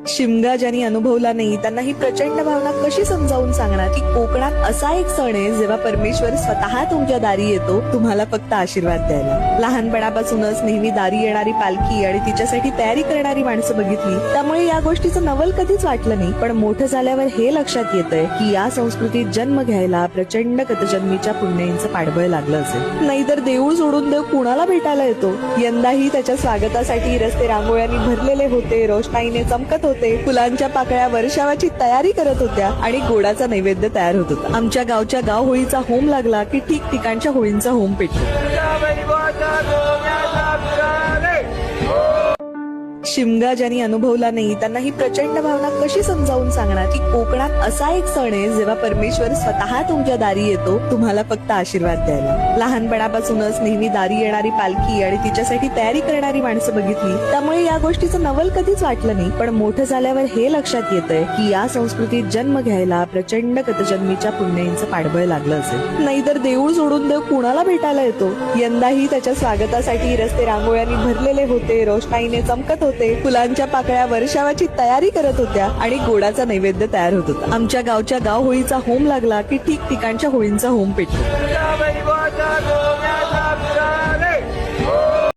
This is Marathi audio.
शिमगा ज्यांनी अनुभवला नाही त्यांना ही प्रचंड भावना कशी समजावून सांगणार की कोकणात असा एक सण आहे जेव्हा परमेश्वर स्वतः तुमच्या दारी येतो तुम्हाला फक्त आशीर्वाद द्यायला. लहानपणापासूनच नेहमी दारी येणारी पालखी आणि तिच्यासाठी तयारी करणारी माणसं बघितली त्यामुळे या गोष्टीचं नवल कधीच वाटलं नाही. पण मोठं झाल्यावर हे लक्षात येतंय की या संस्कृतीत जन्म घ्यायला प्रचंड गतजन्मीच्या पुण्यांचं पाठबळ लागलं असेल. नाहीतर देऊळ सोडून देव कुणाला भेटायला येतो. यंदाही त्याच्या स्वागतासाठी रस्ते रांगोळ्यांनी भरलेले होते, रोषणाईने चमकत होते, फुलांच्या पाकळ्या वर्षावाची तयारी करत होत्या आणि गोडाचा नैवेद्य तयार होत होता. आमच्या गावच्या गाव होळीचा होम लागला की ठिकठिकाणच्या होळींचा होम पेटतो. शिमगा ज्यांनी अनुभवला नाही त्यांना ही प्रचंड भावना कशी समजावून सांगणार की कोकणात असा एक सण आहे जेव्हा परमेश्वर स्वतः तुमच्या दारी येतो तुम्हाला फक्त आशीर्वाद द्यायला. लहानपणापासूनच नेहमी दारी येणारी पालखी आणि तिच्यासाठी तयारी करणारी माणसं बघितली त्यामुळे या गोष्टीचं नवल कधीच वाटलं नाही. पण मोठं झाल्यावर हे लक्षात येतंय की या संस्कृतीत जन्म घ्यायला प्रचंड गतजन्मीच्या पुण्यांचं पाठबळ लागलं असेल. नाहीतर देऊळ सोडून देव कुणाला भेटायला येतो. यंदाही त्याच्या स्वागतासाठी रस्ते रांगोळ्यांनी भरलेले होते, रोषणाईने चमकत होते, फुलांच्या पाकळ्या वर्षावाची तयारी करत होत्या आणि गोडाचा नैवेद्य तयार होत होता. आमच्या गावच्या गाव होळीचा होम लागला की ठिकठिकाणच्या होळींचा होम पेटतो.